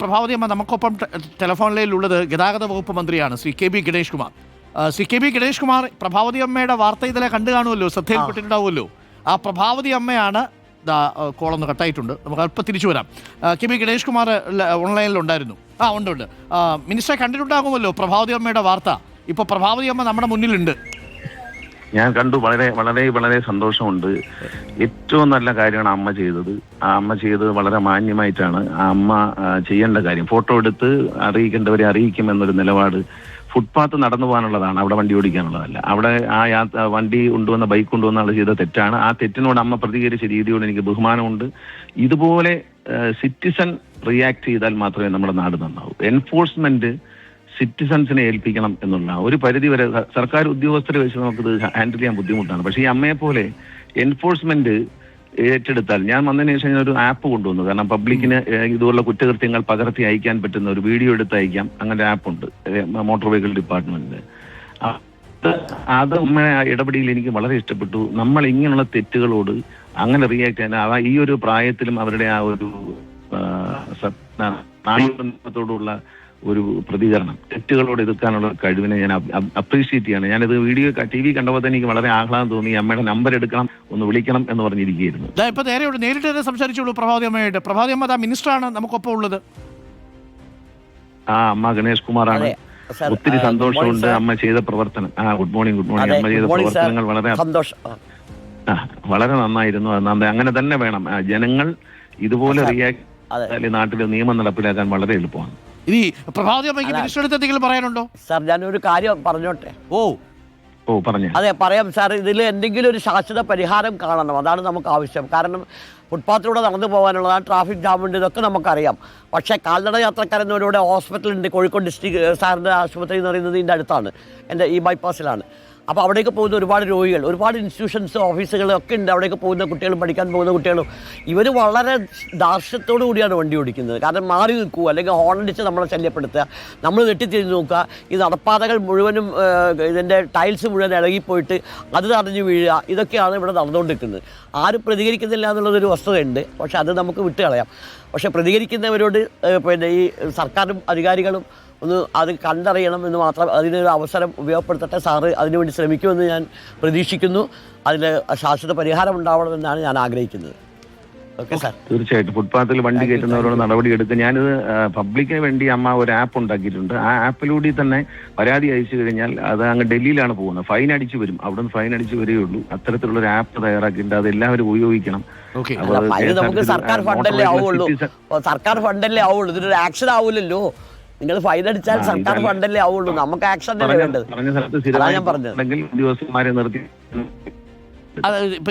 പ്രഭാവതി അമ്മ, നമുക്കൊപ്പം ടെലിഫോണിലുള്ളത് ഗതാഗത വകുപ്പ് മന്ത്രിയാണ് ശ്രീ കെ ബി ഗണേഷ് കുമാർ. ശ്രീ കെ ബി ഗണേഷ് കുമാർ, പ്രഭാവതി അമ്മയുടെ വാർത്ത ഇതിലെ കണ്ടു കാണുമല്ലോ, ശ്രദ്ധയിൽപ്പെട്ടിട്ടുണ്ടാവുമല്ലോ. ആ പ്രഭാവതി അമ്മയാണ് കോളൊന്ന് കട്ടായിട്ടുണ്ട്, നമുക്ക് അല്പം തിരിച്ചു വരാം. കെ ബി ഗണേഷ് കുമാർ ഓൺലൈനിലുണ്ടായിരുന്നു. ഉണ്ട്. മിനിസ്റ്ററെ കണ്ടിട്ടുണ്ടാകുമല്ലോ പ്രഭാവതി അമ്മയുടെ വാർത്ത. ഇപ്പോൾ പ്രഭാവതി അമ്മ നമ്മുടെ മുന്നിലുണ്ട്. ഞാൻ കണ്ടു. വളരെ വളരെ വളരെ സന്തോഷമുണ്ട്. ഏറ്റവും നല്ല കാര്യമാണ് അമ്മ ചെയ്തത്. ആ അമ്മ ചെയ്തത് വളരെ മാന്യമായിട്ടാണ്. ആ അമ്മ ചെയ്യേണ്ട കാര്യം ഫോട്ടോ എടുത്ത് അറിയിക്കേണ്ടവരെ അറിയിക്കുമെന്നൊരു നിലപാട്. ഫുട്പാത്ത് നടന്നു പോകാനുള്ളതാണ്, അവിടെ വണ്ടി ഓടിക്കാനുള്ളതല്ല. അവിടെ ആ വണ്ടി കൊണ്ടുവന്ന ബൈക്ക് കൊണ്ടുവന്ന ആൾ ചെയ്ത തെറ്റാണ്. ആ തെറ്റിനോട് അമ്മ പ്രതികരിച്ച രീതിയോട് എനിക്ക് ബഹുമാനമുണ്ട്. ഇതുപോലെ സിറ്റിസൺ റിയാക്ട് ചെയ്താൽ മാത്രമേ നമ്മുടെ നാട് നന്നാവൂ. എൻഫോഴ്സ്മെന്റ് സിറ്റിസൺസിനെ ഏൽപ്പിക്കണം എന്നുള്ള ഒരു പരിധി വരെ സർക്കാർ ഉദ്യോഗസ്ഥരെ വെച്ച് നമുക്കിത് ഹാൻഡിൽ ചെയ്യാൻ ബുദ്ധിമുട്ടാണ്. പക്ഷേ ഈ അമ്മയെ പോലെ എൻഫോഴ്സ്മെന്റ് ഏറ്റെടുത്താൽ, ഞാൻ വന്നതിന് ശേഷം ഒരു ആപ്പ് കൊണ്ടുവന്നു. കാരണം പബ്ലിക്കിന് ഇതുപോലുള്ള കുറ്റകൃത്യങ്ങൾ പകർത്തി അയക്കാൻ പറ്റുന്ന ഒരു വീഡിയോ എടുത്ത് അയക്കാം, അങ്ങനെ ആപ്പുണ്ട് മോട്ടോർ വെഹിക്കിൾ ഡിപ്പാർട്ട്മെന്റിന്. അത് അമ്മ ഇടപെടിയിൽ എനിക്ക് വളരെ ഇഷ്ടപ്പെട്ടു. നമ്മൾ ഇങ്ങനെയുള്ള തെറ്റുകളോട് അങ്ങനെ റിയാക്ട് ചെയ്യാൻ ഈ ഒരു പ്രായത്തിലും അവരുടെ ആ ഒരു നാടകത്തോടുള്ള ഒരു പ്രതികരണം, തെറ്റുകളോട് എതിർക്കാനുള്ള കഴിവിനെ ഞാൻ അപ്രീഷിയേറ്റ് ചെയ്യാണ്. ഞാനിത് വീഡിയോ TV കണ്ടപ്പോൾ തന്നെ എനിക്ക് വളരെ ആഹ്ലാദം തോന്നി. അമ്മയുടെ നമ്പർ എടുക്കണം, ഒന്ന് വിളിക്കണം എന്ന് പറഞ്ഞിരിക്കുകയായിരുന്നു. ഇപ്പൊ നേരിട്ട് തന്നെ സംസാരിച്ചോളൂ പ്രഭാവതി അമ്മയായിട്ട്. പ്രഭാവതി അമ്മ മിനിസ്റ്ററാണ് നമുക്കൊപ്പം ഉള്ളത്. അമ്മ ഗണേഷ് കുമാറാണ്. ഒത്തിരി സന്തോഷമുണ്ട് അമ്മ ചെയ്ത പ്രവർത്തനം. Good morning. അമ്മ ചെയ്ത പ്രവർത്തനങ്ങൾ വളരെ നന്നായിരുന്നു. അങ്ങനെ തന്നെ വേണം. ജനങ്ങൾ ഇതുപോലെ റിയാക്ട് നാട്ടിൽ നിയമം നടപ്പിലാക്കാൻ വളരെ എളുപ്പമാണ്. ഇനി പ്രഭാവതി അമ്മയ്ക്ക് മിനിസ്റ്ററുടെ എന്തെങ്കിലും പറയാനുണ്ടോ? സാർ, ഞാനൊരു കാര്യം പറഞ്ഞോട്ടെ. പറഞ്ഞു. അതെ, പറയാം സാർ. ഇതിൽ എന്തെങ്കിലും ഒരു ശാശ്വത പരിഹാരം കാണണം, അതാണ് നമുക്ക് ആവശ്യം. കാരണം ഫുട്പാത്തിലൂടെ നടന്നു പോകാനുള്ളതാണ്, ട്രാഫിക് ജാമുണ്ട്, ഇതൊക്കെ നമുക്കറിയാം. പക്ഷേ കാൽനട യാത്രക്കാരെന്നവരുടെ ഹോസ്പിറ്റലുണ്ട്, കോഴിക്കോട് ഡിസ്ട്രിക്ട് സാറിൻ്റെ ആശുപത്രി എന്ന് പറയുന്നത് ഇതിൻ്റെ അടുത്താണ്, എൻ്റെ ഈ ബൈപ്പാസിലാണ്. അപ്പോൾ അവിടേക്ക് പോകുന്ന ഒരുപാട് രോഗികൾ, ഒരുപാട് ഇൻസ്റ്റിറ്റ്യൂഷൻസ് ഓഫീസുകളൊക്കെ ഉണ്ട്. അവിടേക്ക് പോകുന്ന കുട്ടികളും പഠിക്കാൻ പോകുന്ന കുട്ടികളും ഇവർ വളരെ ദാർഷ്ട്യത്തോടു കൂടിയാണ് വണ്ടി ഓടിക്കുന്നത്. കാരണം മാറി നിൽക്കുക, അല്ലെങ്കിൽ ഹോണടിച്ച് നമ്മളെ ശല്യപ്പെടുത്തുക, നമ്മൾ നെട്ടിത്തിരിഞ്ഞ് നോക്കുക. ഈ നടപ്പാതകൾ മുഴുവനും ഇതിൻ്റെ ടൈൽസ് മുഴുവൻ ഇളകിപ്പോയിട്ട് അത് തടഞ്ഞു വീഴുക, ഇതൊക്കെയാണ് ഇവിടെ നടന്നുകൊണ്ടിരിക്കുന്നത്. ആരും പ്രതികരിക്കുന്നില്ല എന്നുള്ളതൊരു വസ്തുതയുണ്ട്. പക്ഷേ അത് നമുക്ക് വിട്ടുകളയാം. പക്ഷേ പ്രതികരിക്കുന്നവരോട് പിന്നെ ഈ സർക്കാരും അധികാരികളും ഒന്ന് അത് കണ്ടറിയണം എന്ന് മാത്രം, അതിനൊരു അവസരം ഉപയോഗപ്പെടുത്തട്ടെ. സാറ് അതിനുവേണ്ടി ശ്രമിക്കുമെന്ന് ഞാൻ പ്രതീക്ഷിക്കുന്നു. അതിന് ശാശ്വത പരിഹാരം ഉണ്ടാവണമെന്നാണ് ഞാൻ ആഗ്രഹിക്കുന്നത്. Okay sir. തീർച്ചയായിട്ടും ഫുട്പാത്തിൽ വണ്ടി കയറ്റുന്നവരോട് നടപടിയെടുത്ത് ഞാനിത് പബ്ലിക്കിന് വേണ്ടി അമ്മ ഒരു ആപ്പ് ഉണ്ടാക്കിയിട്ടുണ്ട്. ആ ആപ്പിലൂടെ തന്നെ പരാതി അയച്ചു കഴിഞ്ഞാൽ അത് അങ്ങ് ഡൽഹിയിലാണ് പോകുന്നത്, ഫൈൻ അടിച്ചു വരും. അവിടെ നിന്ന് ഫൈൻ അടിച്ചു വരികയുള്ളൂ. അത്തരത്തിലുള്ള ഒരു ആപ്പ് തയ്യാറാക്കിയിട്ടുണ്ട്, അത് എല്ലാവരും ഉപയോഗിക്കണം. നമുക്ക് സർക്കാർ ഫണ്ടല്ലേ ആവുള്ളൂ, ഇതിനൊരു ആക്ഷൻ ആവൂലല്ലോ. നിങ്ങൾ ഫൈൻ അടിച്ചാൽ സർക്കാർ ഫണ്ടല്ലേ ആവുള്ളൂ, നമുക്ക് ആക്ഷൻ തന്നെ വേണ്ടത്. ഞാൻ പറഞ്ഞത് ഉദ്യോഗസ്ഥന്മാരെ നിർത്തി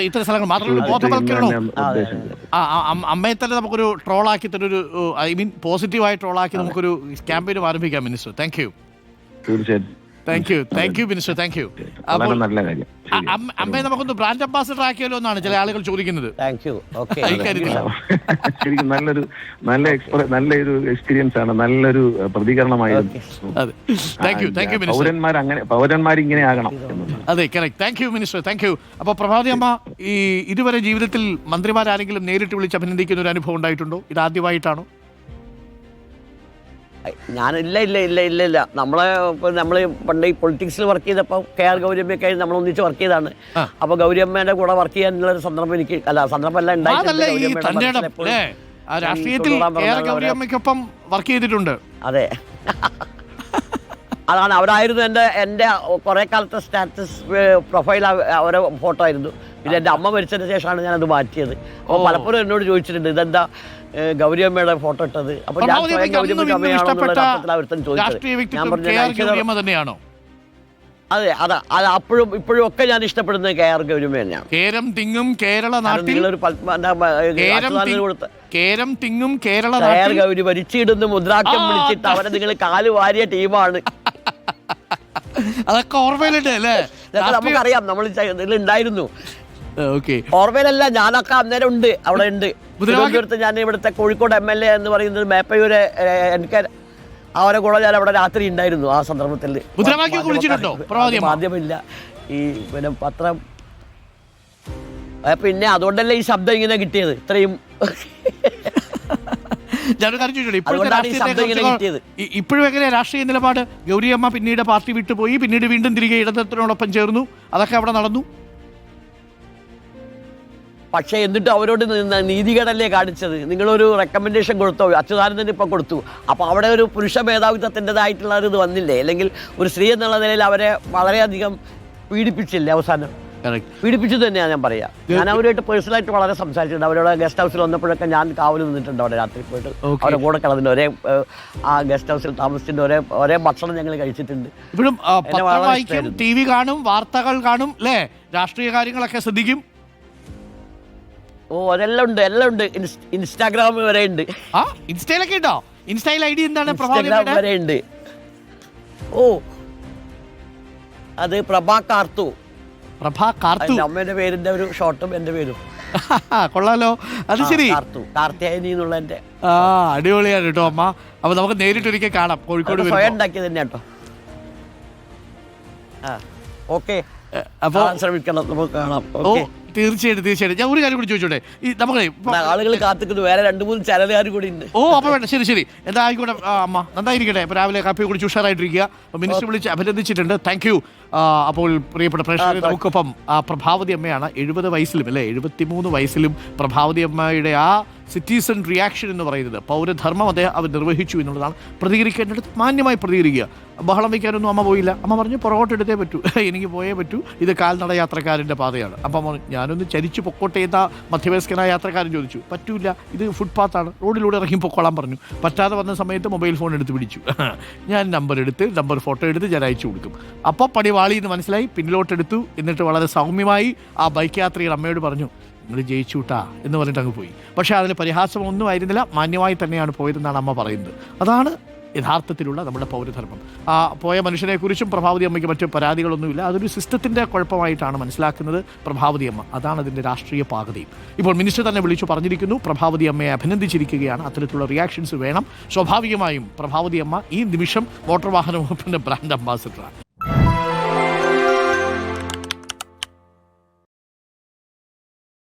ഇത്തരം സ്ഥലങ്ങൾ മാത്രമല്ല, ബോധവൽക്കരണം. അമ്മയെ തന്നെ നമുക്കൊരു ട്രോളാക്കി തന്നെ ഒരു പോസിറ്റീവായി ട്രോളാക്കി നമുക്കൊരു ക്യാമ്പയിനും ആരംഭിക്കാം. Minister, thank you. തീർച്ചയായിട്ടും thank you minister, thank you. അമ്മയെ നമുക്കൊന്ന് ബ്രാൻഡ് അംബാസിഡർ ആക്കിയല്ലോ എന്നാണ് ചില ആളുകൾ ചോദിക്കുന്നത്. നല്ലൊരു എക്സ്പീരിയൻസ് ആണ്, നല്ലൊരു പ്രതികരണമായിരുന്നു. പൗരന്മാരിങ്ങനെ ആകണം. അതെ, correct. Thank you minister, thank U. അപ്പോൾ പ്രഭാവതി അമ്മ, ഈ ഇതുവരെ ജീവിതത്തിൽ മന്ത്രിമാരാരെങ്കിലും നേരിട്ട് വിളിച്ച് അഭിനന്ദിക്കുന്ന ഒരു അനുഭവം ഉണ്ടായിട്ടുണ്ടോ? ഇത് ആദ്യമായിട്ടാണോ? ഇല്ല. നമ്മൾ പണ്ട് ഈ പൊളിറ്റിക്സിൽ വർക്ക് ചെയ്തപ്പോൾ KR ഗൗരിയമ്മയൊക്കെ നമ്മൾ ഒന്നിച്ച് വർക്ക് ചെയ്താണ്. അപ്പോൾ ഗൗരിയമ്മയുടെ കൂടെ വർക്ക് ചെയ്യാനുള്ളൊരു സന്ദർഭം എനിക്ക് സന്ദർഭമല്ല ഗൗരിയമ്മയ്ക്കൊപ്പം വർക്ക് ചെയ്തിട്ടുണ്ട്. അതെ, അതാണ് അവരായിരുന്നു എൻ്റെ കുറേ കാലത്തെ സ്റ്റാറ്റസ് പ്രൊഫൈൽ, അവരെ ഫോട്ടോ ആയിരുന്നു. പിന്നെ എൻ്റെ അമ്മ മരിച്ചതിന് ശേഷമാണ് ഞാനത് മാറ്റിയത്. അപ്പോൾ പലപ്പോഴും എന്നോട് ചോദിച്ചിട്ടുണ്ട്, ഇതെന്താ ഗൗരിയമ്മയുടെ ഫോട്ടോ ഇട്ടത്? അപ്പോൾ ഞാൻ അതെ, അപ്പോഴും ഇപ്പോഴും ഒക്കെ ഞാൻ ഇഷ്ടപ്പെടുന്നത് KR ഗൗരിയമ്മ തന്നെയാണ്. KR ഗൗരി ഭരിച്ചിടുന്ന മുദ്രാക്കം വിളിച്ചിട്ട് അവരെ നിങ്ങൾ കാല് വാരിയ ടീമാണ്. അതൊക്കെ ഓർമ്മയിലുണ്ട് അല്ലേ? നമുക്കറിയാം, നമ്മൾ ഇതിലുണ്ടായിരുന്നു. ഓർമ്മയിലല്ല, ഞാനൊക്കെ അന്നേരം ഉണ്ട്, അവിടെ ഉണ്ട്. തിരുവനന്തപുരത്ത് ഞാൻ ഇവിടുത്തെ കോഴിക്കോട് MLA എന്ന് പറയുന്നത് മേപ്പയൂര്, എനിക്ക് അവരെ കൂടെ ഞാൻ അവിടെ രാത്രി ഉണ്ടായിരുന്നു. ആ സന്ദർഭത്തിൽ മാധ്യമമില്ല, ഈ പിന്നെ പത്രം, പിന്നെ അതുകൊണ്ടല്ലേ ഈ ശബ്ദം ഇങ്ങനെ കിട്ടിയത്. ഇത്രയും ഞാനൊരു കാര്യം ചോദിച്ചോട്ടെ, ഇപ്പോഴത്തെ അതുകൊണ്ടാണ് ഈ ശബ്ദം ഇങ്ങനെ കിട്ടിയത്. ഇപ്പോഴും എങ്ങനെയാ രാഷ്ട്രീയ നിലപാട്? ഗൗരിയമ്മ പിന്നീട് പാർട്ടി വിട്ടുപോയി, പിന്നീട് വീണ്ടും തിരികെ ഇടതുപക്ഷത്തിനോടൊപ്പം ചേർന്നു, അതൊക്കെ അവിടെ നടന്നു. പക്ഷേ എന്നിട്ട് അവരോട് നീതികേടല്ലേ കാണിച്ചത്? നിങ്ങളൊരു റെക്കമെൻഡേഷൻ കൊടുത്തോ? അച്യുതാനന്ദന് ഇപ്പം കൊടുത്തു. അപ്പോൾ അവിടെ ഒരു പുരുഷ മേധാവിത്വത്തിൻ്റെതായിട്ടുള്ള ഒരു ഇത് വന്നില്ലേ? അല്ലെങ്കിൽ ഒരു സ്ത്രീ എന്നുള്ള നിലയിൽ അവരെ വളരെയധികം പീഡിപ്പിച്ചില്ലേ? അവസാനം പീഡിപ്പിച്ചു തന്നെയാണ് ഞാൻ പറയാം. ഞാൻ അവരുമായിട്ട് പേഴ്സണലായിട്ട് വളരെ സംസാരിച്ചിട്ടുണ്ട്. അവരോട് ഗസ്റ്റ് ഹൗസിൽ വന്നപ്പോഴൊക്കെ ഞാൻ കാവൽ നിന്നിട്ടുണ്ട് അവിടെ രാത്രി പോയിട്ട്. അവരുടെ കൂടെ കിടന്നിട്ട് ഒരേ ആ ഗസ്റ്റ് ഹൗസിൽ താമസിച്ചിട്ടുണ്ട്. ഒരേ ഭക്ഷണം ഞങ്ങൾ കഴിച്ചിട്ടുണ്ട്. ഇപ്പോഴും ടി വി കാണും, വാർത്തകൾ കാണും അല്ലേ? രാഷ്ട്രീയ കാര്യങ്ങളൊക്കെ ശ്രദ്ധിക്കും. ഓ അതെല്ലാം ഉണ്ട്, എല്ലാം ഉണ്ട്. ഇൻസ്റ്റാഗ്രാം വരെ ഉണ്ട്. ആ ഇൻസ്റ്റയിലൊക്കെ ഉണ്ടോ? ഇൻസ്റ്റയിൽ ഐഡി എന്താണ്? ഇൻസ്റ്റാഗ്രാം വരെ ഉണ്ട്. ഓ അത് പ്രഭാ കാർത്തു. അമ്മയുടെ പേരിന്റെ ഒരു ഷോർട്ടും എന്റെ പേരും. കൊള്ളാലോ. അത് ശരി, കാർത്തിയായനി എന്നുള്ള എന്റെ. അടിപൊളിയാണ് കേട്ടോ അമ്മ. അപ്പൊ നമുക്ക് നേരിട്ടൊരിക്കൽ കാണാം. കോഴിക്കോട് സ്വയം ഉണ്ടാക്കിയത് തന്നെ കേട്ടോ. ഓക്കെ, അപ്പൊ ശ്രമിക്കണം, നമുക്ക് കാണാം. തീർച്ചയായിട്ടും. ഞാൻ ഒരു കാര്യം കൂടി ചോദിച്ചോട്ടെ, ഈ നമുക്ക് ആളുകൾ കാത്തിക്കുന്നു, വേറെ 2-3 ചാനലുകാർ കൂടി ഉണ്ട്. ഓ അപ്പൊ വേണ്ട, ശരി എന്താ ആയിക്കോട്ടെ അമ്മ, നന്നായിരിക്കട്ടെ. ഇപ്പൊ രാവിലെ കാപ്പി കുടിച്ച് ഉഷാറായിട്ടിരിക്കുക. അപ്പൊ മിനിസ്റ്റർ വിളിച്ച് അഭിനന്ദിച്ചിട്ടുണ്ട്. Thank you. അപ്പോൾ പ്രിയപ്പെട്ട പ്രേക്ഷകരെ, നമുക്കൊപ്പം പ്രഭാവതി അമ്മയാണ്. 70 വയസ്സിലും അല്ലേ 73 വയസ്സിലും പ്രഭാവതി അമ്മയുടെ ആ സിറ്റിസൺ റിയാക്ഷൻ എന്ന് പറയുന്നത്, പൗരധർമ്മം അദ്ദേഹം അവർ നിർവഹിച്ചു എന്നുള്ളതാണ്. പ്രതികരിക്കേണ്ടത് മാന്യമായി പ്രതികരിക്കുക. ബഹളം വയ്ക്കാനൊന്നും അമ്മ പോയില്ല. അമ്മ പറഞ്ഞു പുറകോട്ടെടുത്തേ പറ്റൂ, എനിക്ക് പോയേ പറ്റൂ, ഇത് കാൽനട യാത്രക്കാരൻ്റെ പാതയാണ്. അപ്പം ഞാനൊന്ന് ചരിച്ചു പൊക്കോട്ടെ എന്ന മധ്യവയസ്കനായ യാത്രക്കാരൻ ചോദിച്ചു. പറ്റൂല, ഇത് ഫുട്പാത്താണ്, റോഡിലൂടെ ഇറങ്ങി പൊക്കോളാൻ പറഞ്ഞു. പറ്റാതെ വന്ന സമയത്ത് മൊബൈൽ ഫോൺ എടുത്ത് പിടിച്ചു. ഞാൻ നമ്പർ ഫോട്ടോ എടുത്ത് ഞാൻ അയച്ചു കൊടുക്കും. അപ്പോൾ പണി വാളി എന്ന് മനസ്സിലായി, പിന്നിലോട്ടെടുത്തു. എന്നിട്ട് വളരെ സൗമ്യമായി ആ ബൈക്ക് യാത്രികർ അമ്മയോട് പറഞ്ഞു, നിങ്ങൾ ജയിച്ചുട്ടാ എന്ന് പറഞ്ഞിട്ട് അങ്ങ് പോയി. പക്ഷേ അതിൽ പരിഹാസമൊന്നും ആയിരുന്നില്ല, മാന്യമായി തന്നെയാണ് പോയതെന്നാണ് അമ്മ പറയുന്നത്. അതാണ് യഥാർത്ഥത്തിലുള്ള നമ്മുടെ പൗരധർമ്മം. ആ പോയ മനുഷ്യനെക്കുറിച്ചും പ്രഭാവതി അമ്മയ്ക്ക് മറ്റു പരാതികളൊന്നുമില്ല. അതൊരു സിസ്റ്റത്തിൻ്റെ കുഴപ്പമായിട്ടാണ് മനസ്സിലാക്കുന്നത് പ്രഭാവതി അമ്മ. അതാണ് അതിൻ്റെ രാഷ്ട്രീയ പാകതയും. ഇപ്പോൾ മിനിസ്റ്റർ തന്നെ വിളിച്ചു പറഞ്ഞിരിക്കുന്നു, പ്രഭാവതി അമ്മയെ അഭിനന്ദിച്ചിരിക്കുകയാണ്. അത്തരത്തിലുള്ള റിയാക്ഷൻസ് വേണം. സ്വാഭാവികമായും പ്രഭാവതി അമ്മ ഈ നിമിഷം മോട്ടോർ വാഹന വകുപ്പിൻ്റെ ബ്രാൻഡ് അംബാസിഡറാണ്.